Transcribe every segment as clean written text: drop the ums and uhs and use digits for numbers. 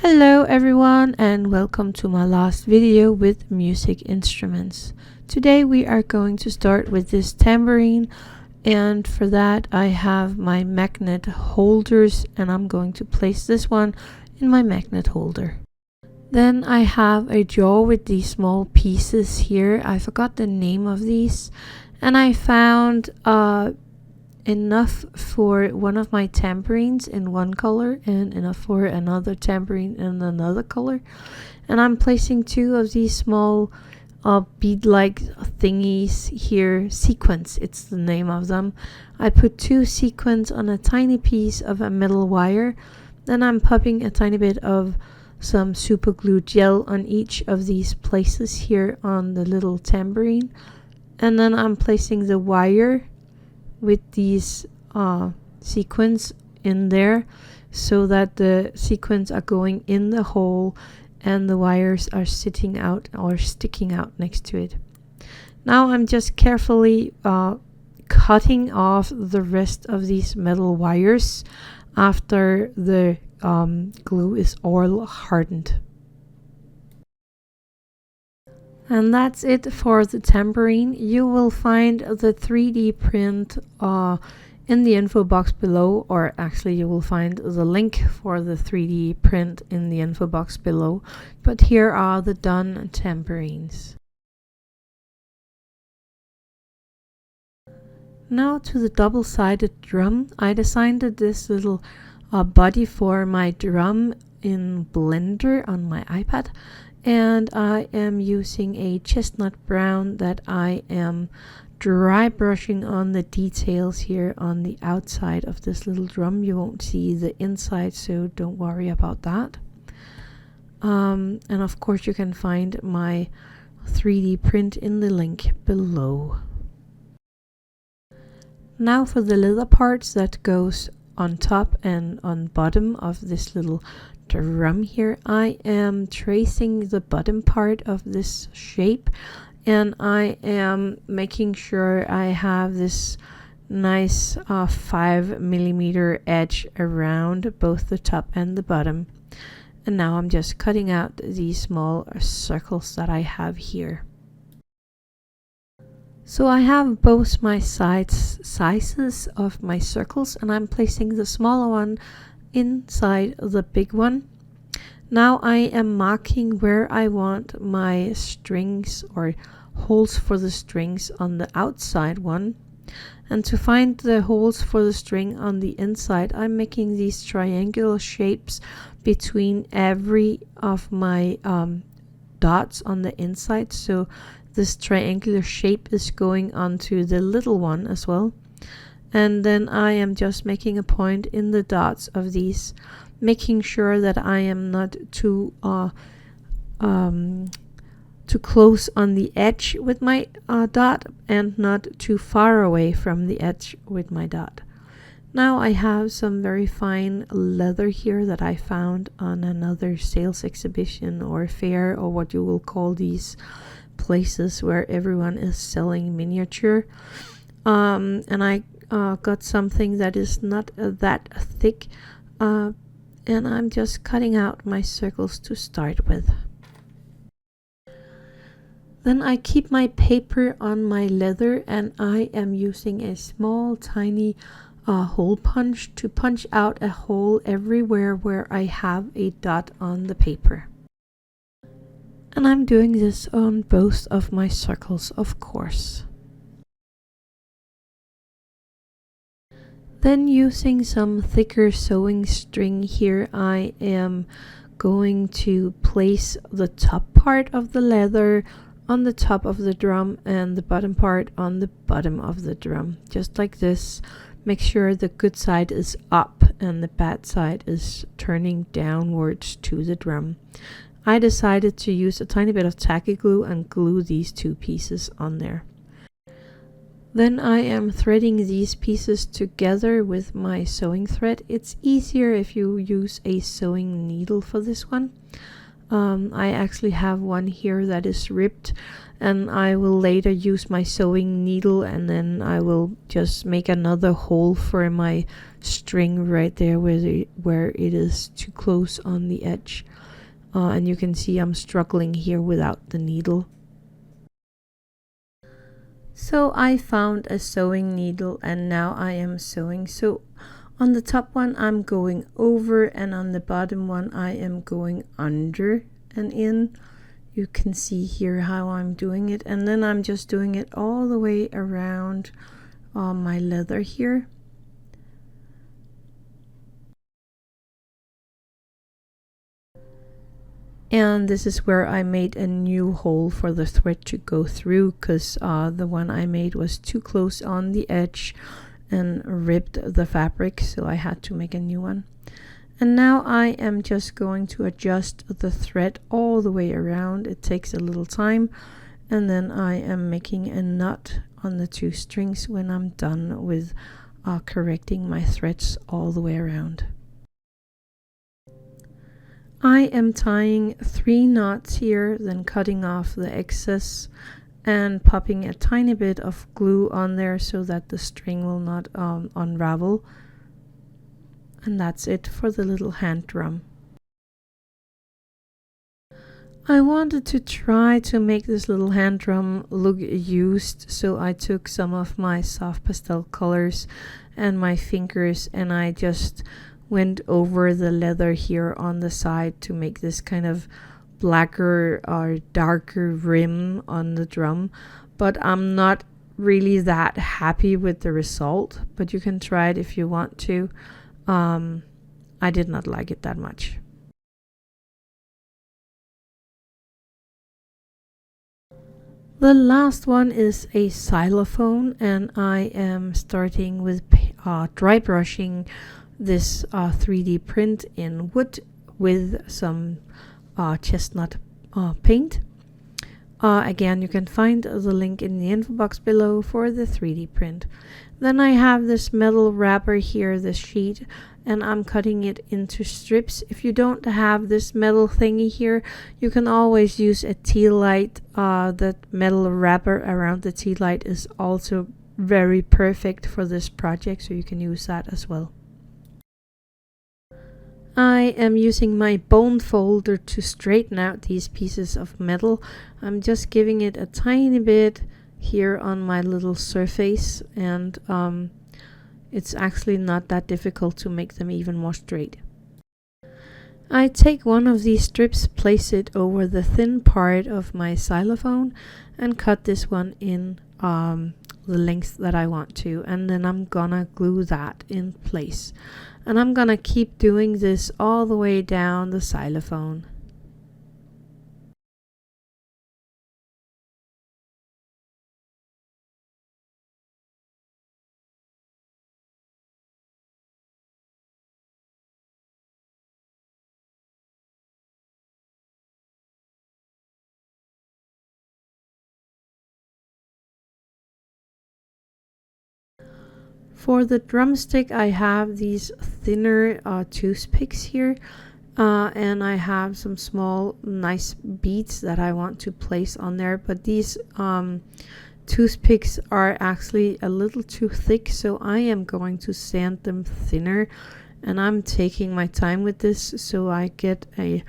Hello everyone and welcome to my last video with music instruments. Today we are going to start with this tambourine, and for that I have my magnet holders and I'm going to place this one in my magnet holder. Then I have a jar with these small pieces here. I forgot the name of these, and I found enough for one of my tambourines in one color and enough for another tambourine in another color, and I'm placing two of these small bead-like thingies here. Sequins, it's the name of them. I put two sequins on a tiny piece of a metal wire. Then I'm popping a tiny bit of some super glue gel on each of these places here on the little tambourine, and then I'm placing the wire with these sequins in there so that the sequins are going in the hole and the wires are sitting out or sticking out next to it. Now I'm just carefully cutting off the rest of these metal wires after the glue is all hardened. And that's it for the tambourine. You will find the 3D print in the info box below, or actually you will find the link for the 3D print in the info box below. But here are the done tambourines. Now to the double-sided drum. I designed this little body for my drum in Blender on my iPad. And I am using a chestnut brown that I am dry brushing on the details here on the outside of this little drum. You won't see the inside, so don't worry about that. And of course you can find my 3D print in the link below. Now for the leather parts that goes on top and on bottom of this little drum here, I am tracing the bottom part of this shape, and I am making sure I have this nice 5mm edge around both the top and the bottom. And now I'm just cutting out these small circles that I have here. So I have both my sizes of my circles, and I'm placing the smaller one inside the big one. Now I am marking where I want my strings or holes for the strings on the outside one. And to find the holes for the string on the inside, I'm making these triangular shapes between every of my dots on the inside. So this triangular shape is going onto the little one as well. And then I am just making a point in the dots of these, making sure that I am not too close on the edge with my dot and not too far away from the edge with my dot. Now I have some very fine leather here that I found on another sales exhibition or fair, or what you will call these places where everyone is selling miniature. And I got something that is not that thick, and I'm just cutting out my circles to start with. Then I keep my paper on my leather, and I am using a small tiny hole punch to punch out a hole everywhere where I have a dot on the paper. And I'm doing this on both of my circles, of course. Then using some thicker sewing string here, I am going to place the top part of the leather on the top of the drum and the bottom part on the bottom of the drum, just like this. Make sure the good side is up and the bad side is turning downwards to the drum. I decided to use a tiny bit of tacky glue and glue these two pieces on there. Then I am threading these pieces together with my sewing thread. It's easier if you use a sewing needle for this one. I actually have one here that is ripped, and I will later use my sewing needle, and then I will just make another hole for my string right there where it is too close on the edge. And you can see I'm struggling here without the needle. So I found a sewing needle, and now I am sewing. So on the top one I'm going over, and on the bottom one I am going under and in. You can see here how I'm doing it, and then I'm just doing it all the way around my leather here. And this is where I made a new hole for the thread to go through, because the one I made was too close on the edge and ripped the fabric, so I had to make a new one. And now I am just going to adjust the thread all the way around. It takes a little time, and then I am making a knot on the 2 strings when I'm done with correcting my threads all the way around. I am tying 3 knots here, then cutting off the excess and popping a tiny bit of glue on there so that the string will not unravel. And that's it for the little hand drum. I wanted to try to make this little hand drum look used, so I took some of my soft pastel colors and my fingers, and I just went over the leather here on the side to make this kind of blacker or darker rim on the drum. But I'm not really that happy with the result, but you can try it if you want to. I did not like it that much. The last one is a xylophone, and I am starting with dry brushing this 3D print in wood with some chestnut paint. Again, you can find the link in the info box below for the 3D print. Then I have this metal wrapper here, this sheet, and I'm cutting it into strips. If you don't have this metal thingy here, you can always use a tealight. That metal wrapper around the tealight is also very perfect for this project, so you can use that as well. I am using my bone folder to straighten out these pieces of metal. I'm just giving it a tiny bit here on my little surface, and it's actually not that difficult to make them even more straight. I take one of these strips, place it over the thin part of my xylophone, and cut this one in the length that I want to, and then I'm gonna glue that in place. And I'm gonna keep doing this all the way down the xylophone. For the drumstick, I have these thinner toothpicks here, and I have some small nice beads that I want to place on there, but these toothpicks are actually a little too thick, so I am going to sand them thinner, and I'm taking my time with this so I get a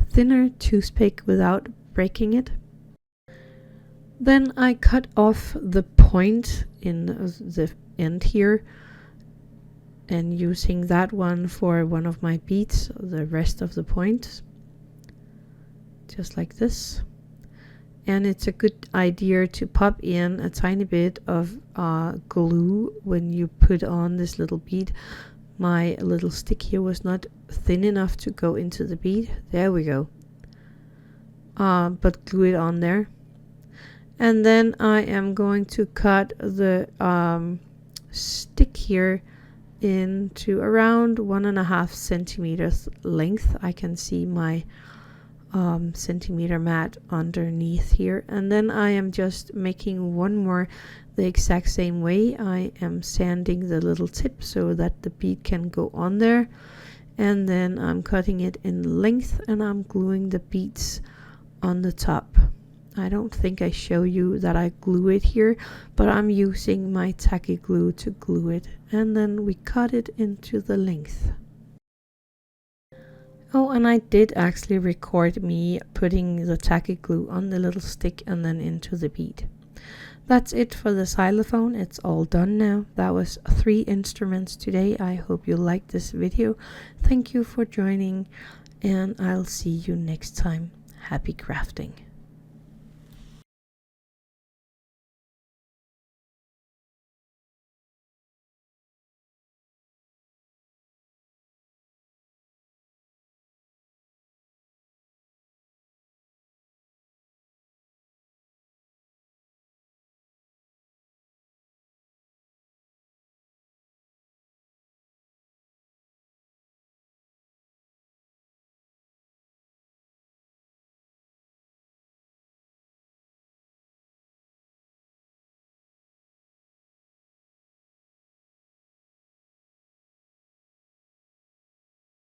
thinner toothpick without breaking it. Then I cut off the point in the end here, and using that one for one of my beads, the rest of the point, just like this. And it's a good idea to pop in a tiny bit of glue when you put on this little bead. My little stick here was not thin enough to go into the bead. There we go. But glue it on there. And then I am going to cut the stick here into around 1.5 centimeters length. I can see my centimeter mat underneath here, and then I am just making one more the exact same way. I am sanding the little tip so that the bead can go on there, and then I'm cutting it in length and I'm gluing the beads on the top. I don't think I show you that I glue it here, but I'm using my tacky glue to glue it, and then we cut it into the length. Oh, and I did actually record me putting the tacky glue on the little stick and then into the bead. That's it for the xylophone. It's all done now. That was 3 instruments today. I hope you liked this video. Thank you for joining, and I'll see you next time. Happy crafting.